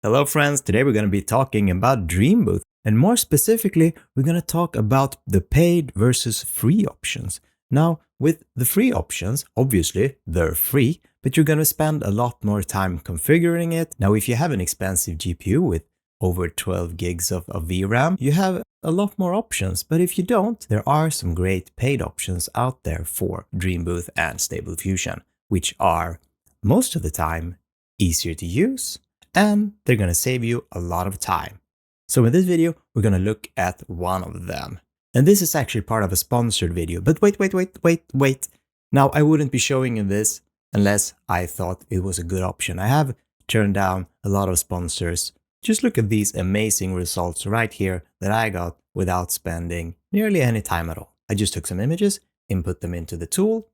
Hello friends, today we're going to be talking about Dreambooth, and more specifically, we're going to talk about the paid versus free options. Now, with the free options, obviously they're free, but you're going to spend a lot more time configuring it. Now, if you have an expensive GPU with over 12 gigs of VRAM, you have a lot more options, but if you don't, there are some great paid options out there for Dreambooth and Stable Diffusion, which are most of the time easier to use, and they're going to save you a lot of time. So in this video, we're going to look at one of them. And this is actually part of a sponsored video, but wait. Now, I wouldn't be showing you this unless I thought it was a good option. I have turned down a lot of sponsors. Just look at these amazing results right here that I got without spending nearly any time at all. I just took some images, input them into the tool,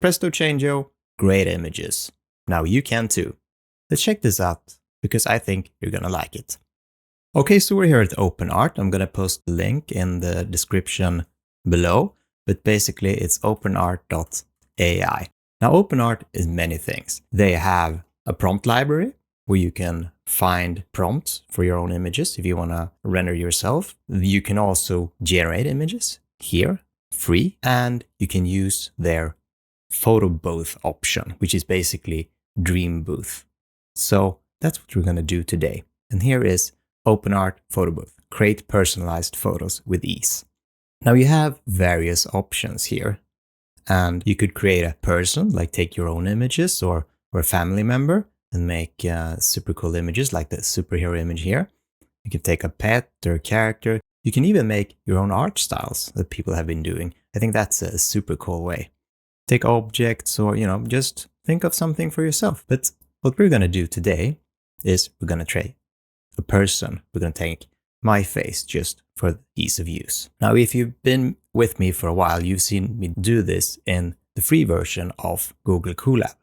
presto changeo, great images. Now you can too. Let's check this out, because I think you're gonna like it. Okay, so we're here at OpenArt. I'm gonna post the link in the description below, but basically it's openart.ai. Now OpenArt is many things. They have a prompt library where you can find prompts for your own images if you wanna render yourself. You can also generate images here, free, and you can use their photo booth option, which is basically Dreambooth. So that's what we're going to do today. And here is OpenArt Photo Booth. Create personalized photos with ease. Now you have various options here, and you could create a person, like take your own images, or a family member and make super cool images like the superhero image here. You can take a pet or a character. You can even make your own art styles that people have been doing. I think that's a super cool way. Take objects, or, just think of something for yourself. But what we're going to do today is we're going to try a person. We're going to take my face just for ease of use. Now, if you've been with me for a while, you've seen me do this in the free version of Google Colab.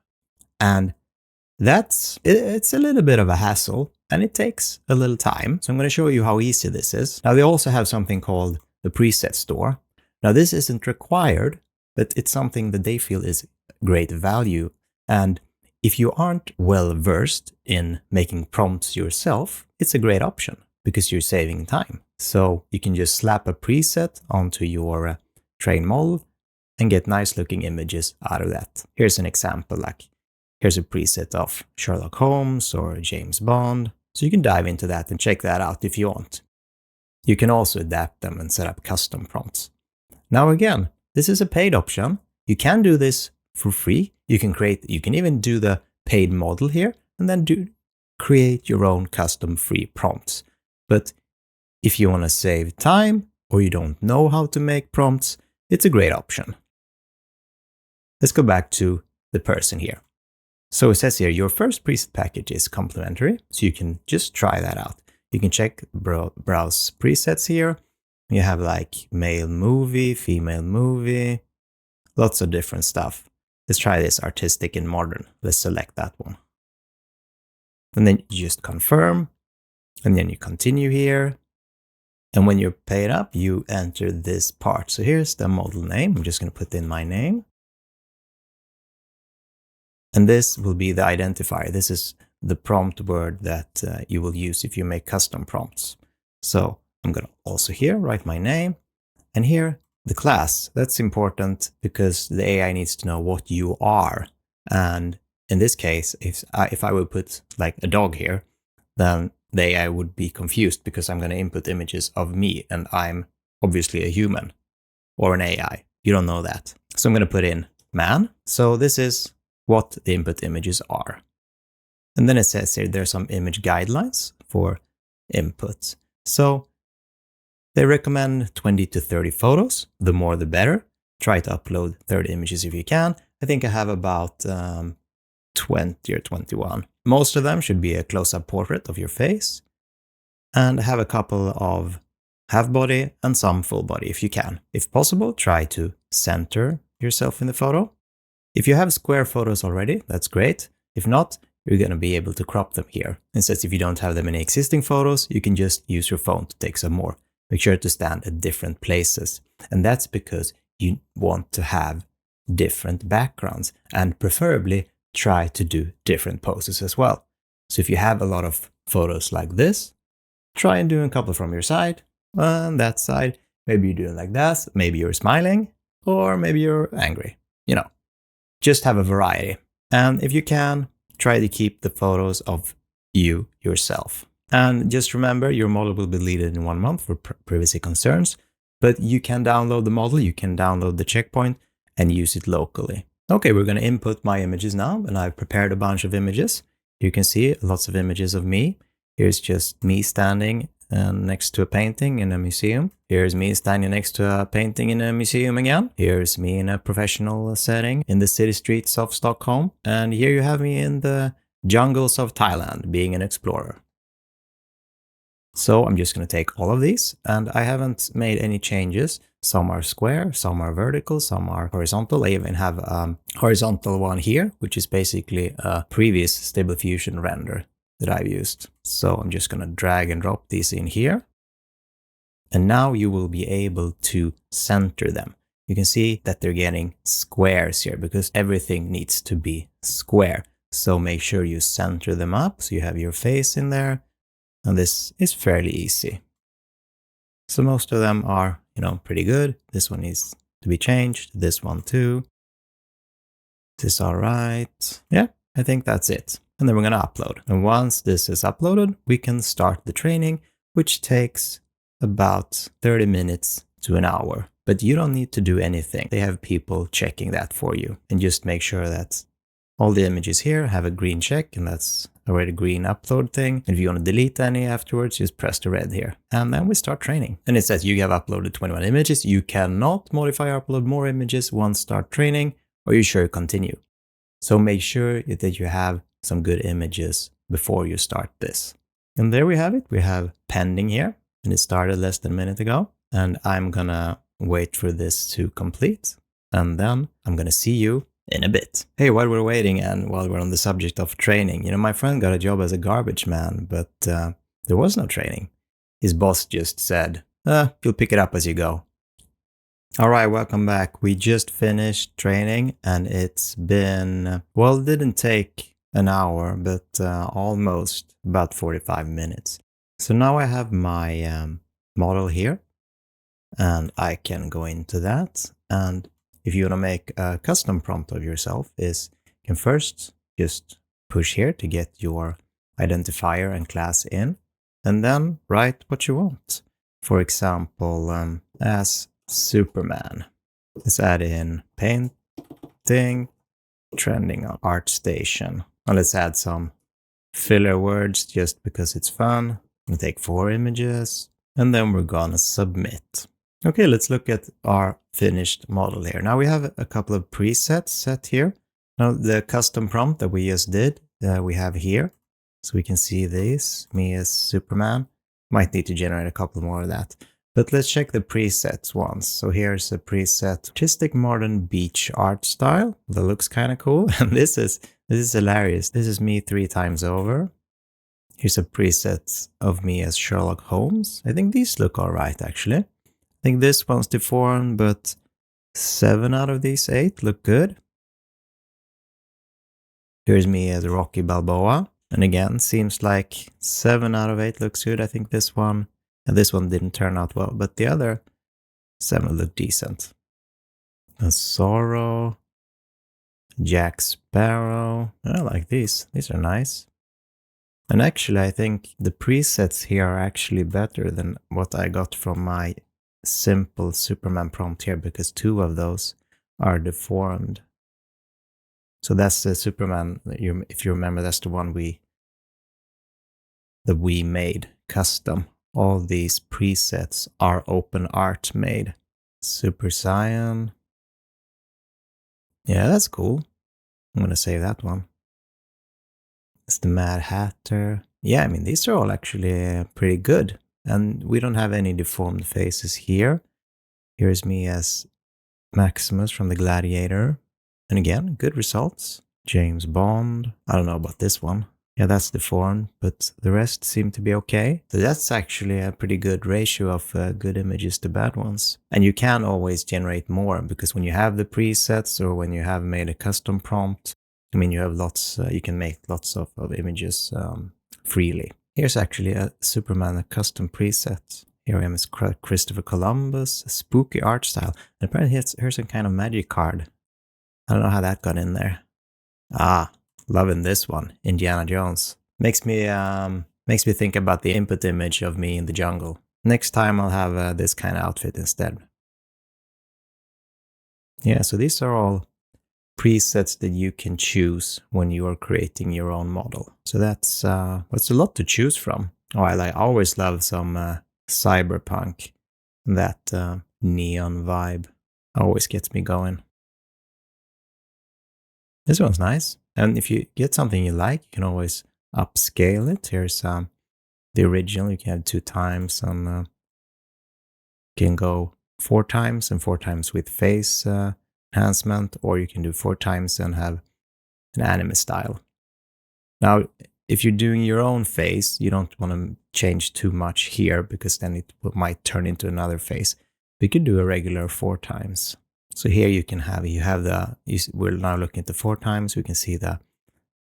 And it's a little bit of a hassle, and it takes a little time. So I'm going to show you how easy this is. Now, they also have something called the preset store. Now, this isn't required, but it's something that they feel is great value. And if you aren't well versed in making prompts yourself, it's a great option because you're saving time. So you can just slap a preset onto your train model and get nice looking images out of that. Here's an example, like here's a preset of Sherlock Holmes or James Bond. So you can dive into that and check that out if you want. You can also adapt them and set up custom prompts. Now again, this is a paid option. You can do this for free. You can even do the paid model here and then create your own custom free prompts. But if you want to save time or you don't know how to make prompts, it's a great option. Let's go back to the person here. So it says here, your first preset package is complimentary, so you can just try that out. You can check browse presets here. You have like male movie, female movie, lots of different stuff. Let's try this artistic and modern. Let's select that one. And then you just confirm, and then you continue here. And when you're paid up, you enter this part. So here's the model name. I'm just going to put in my name. And this will be the identifier. This is the prompt word that you will use if you make custom prompts. So I'm going to also here write my name, and here the class. That's important because the AI needs to know what you are. And in this case, if I would put like a dog here, then the AI would be confused because I'm going to input images of me, and I'm obviously a human or an AI. You don't know that. So I'm going to put in man. So this is what the input images are. And then it says here there's some image guidelines for input. So they recommend 20 to 30 photos. The more the better. Try to upload 30 images if you can. I think I have about 20 or 21. Most of them should be a close-up portrait of your face. And I have a couple of half body and some full body if you can. If possible, try to center yourself in the photo. If you have square photos already, that's great. If not, you're going to be able to crop them here. It says if you don't have them in existing photos, you can just use your phone to take some more. Make sure to stand at different places. And that's because you want to have different backgrounds, and preferably try to do different poses as well. So if you have a lot of photos like this. Try and do a couple from your side, and that side. Maybe you're doing like that, maybe you're smiling, or maybe you're angry. You know, just have a variety. And if you can, try to keep the photos of you yourself. And just remember, your model will be deleted in 1 month for privacy concerns, but you can download the model, you can download the checkpoint and use it locally. Okay, we're going to input my images now, and I've prepared a bunch of images. You can see lots of images of me. Here's just me standing next to a painting in a museum. Here's me standing next to a painting in a museum again. Here's me in a professional setting in the city streets of Stockholm. And here you have me in the jungles of Thailand, being an explorer. So I'm just going to take all of these, and I haven't made any changes. Some are square, some are vertical, some are horizontal. I even have a horizontal one here, which is basically a previous Stable Diffusion render that I've used. So I'm just going to drag and drop these in here. And now you will be able to center them. You can see that they're getting squares here because everything needs to be square. So make sure you center them up so you have your face in there. And this is fairly easy. So most of them are, pretty good. This one needs to be changed. This one too. This is all right. Yeah, I think that's it. And then we're going to upload. And once this is uploaded, we can start the training, which takes about 30 minutes to an hour. But you don't need to do anything. They have people checking that for you. And just make sure that all the images here have a green check, and that's already a green upload thing. And if you want to delete any afterwards, just press the red here. And then we start training. And it says you have uploaded 21 images. You cannot modify or upload more images once start training, or you should continue. So make sure that you have some good images before you start this. And there we have it. We have pending here, and it started less than a minute ago. And I'm gonna wait for this to complete. And then I'm gonna see you in a bit. Hey, while we're waiting and while we're on the subject of training, my friend got a job as a garbage man, but there was no training. His boss just said, you'll pick it up as you go. All right, welcome back. We just finished training, and it's been, well, it didn't take an hour, but almost about 45 minutes. So now I have my model here, and I can go into that. And if you want to make a custom prompt of yourself, you can first just push here to get your identifier and class in, and then write what you want. For example, as Superman. Let's add in painting, trending on ArtStation. And let's add some filler words just because it's fun. We'll take 4 images, and then we're gonna submit. Okay, let's look at our finished model here. Now we have a couple of presets set here. Now the custom prompt that we just did, we have here. So we can see this, me as Superman. Might need to generate a couple more of that. But let's check the presets once. So here's a preset, artistic modern beach art style. That looks kind of cool. And this is hilarious. This is me 3 times over. Here's a preset of me as Sherlock Holmes. I think these look all right, actually. I think this one's deformed, but 7 out of these 8 look good. Here's me as Rocky Balboa. And again, seems like 7 out of 8 looks good. I think this one, and this one didn't turn out well, but the other 7 look decent. A Zorro, Jack Sparrow. I like these. These are nice. And actually, I think the presets here are actually better than what I got from my simple Superman prompt here, because 2 of those are deformed. So that's the Superman, if you remember, that's the one that we made custom. All these presets are OpenArt made. Super Saiyan. Yeah, that's cool. I'm gonna save that one. It's the Mad Hatter. Yeah, I mean, these are all actually pretty good. And we don't have any deformed faces here. Here's me as Maximus from the Gladiator. And again, good results. James Bond. I don't know about this one. Yeah, that's deformed, but the rest seem to be okay. So that's actually a pretty good ratio of good images to bad ones. And you can always generate more, because when you have the presets or when you have made a custom prompt, I mean, you have lots, you can make lots of images freely. Here's actually a Superman, a custom preset. Here I am as Christopher Columbus, a spooky art style. And apparently here's some kind of magic card. I don't know how that got in there. Ah, loving this one, Indiana Jones. Makes me think about the input image of me in the jungle. Next time I'll have this kind of outfit instead. Yeah, so these are all presets that you can choose when you are creating your own model. So that's a lot to choose from. Oh, I always love some cyberpunk. That neon vibe always gets me going. This one's nice. And if you get something you like, you can always upscale it. Here's the original. You can have 2 times. Can go 4 times and 4 times with face enhancement, or you can do 4 times and have an anime style. Now, if you're doing your own face, you don't want to change too much here because then it might turn into another face. We could do a regular 4 times. So here you can have, we're now looking at the 4 times, we can see the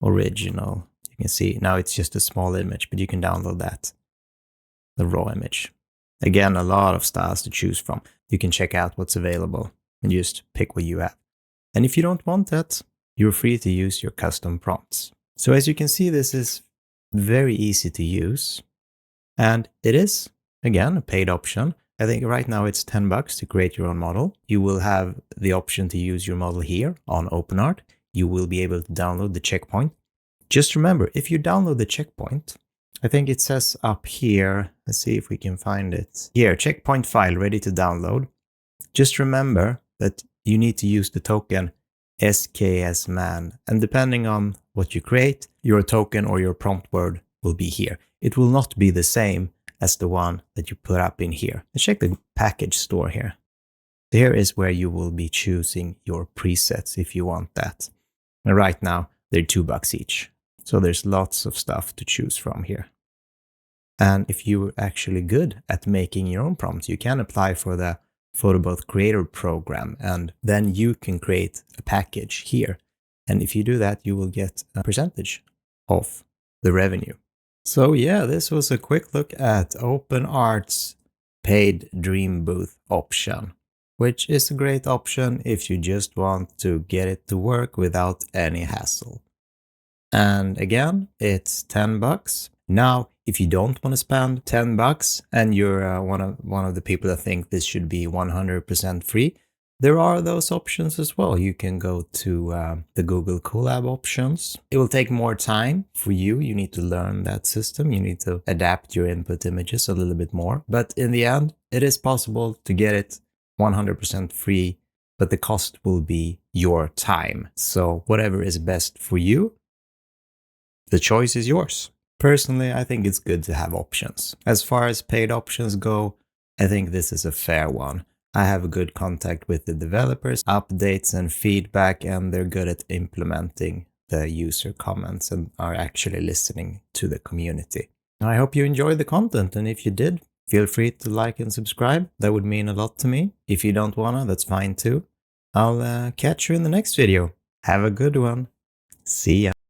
original. You can see, now it's just a small image, but you can download that, the raw image. Again, a lot of styles to choose from. You can check out what's available and just pick what you have. And if you don't want that, you're free to use your custom prompts. So as you can see, this is very easy to use. And it is, again, a paid option. I think right now it's $10 to create your own model. You will have the option to use your model here on OpenArt. You will be able to download the checkpoint. Just remember, if you download the checkpoint, I think it says up here, let's see if we can find it. Here, checkpoint file ready to download. Just remember that you need to use the token SKSman. And depending on what you create, your token or your prompt word will be here. It will not be the same as the one that you put up in here. Let's check the package store here. Here is where you will be choosing your presets if you want that. And right now, they're $2 each. So there's lots of stuff to choose from here. And if you're actually good at making your own prompts, you can apply for the PhotoBooth Creator program, and then you can create a package here. And if you do that, you will get a percentage of the revenue. So yeah, this was a quick look at OpenArt's paid Dreambooth option, which is a great option if you just want to get it to work without any hassle. And again, it's $10. Now, if you don't want to spend $10 and you're one of the people that think this should be 100% free, there are those options as well. You can go to the Google Colab options. It will take more time for you. You need to learn that system. You need to adapt your input images a little bit more. But in the end, it is possible to get it 100% free, but the cost will be your time. So whatever is best for you, the choice is yours. Personally, I think it's good to have options. As far as paid options go, I think this is a fair one. I have a good contact with the developers, updates and feedback, and they're good at implementing the user comments and are actually listening to the community. I hope you enjoyed the content, and if you did, feel free to like and subscribe. That would mean a lot to me. If you don't wanna, that's fine too. I'll catch you in the next video. Have a good one. See ya.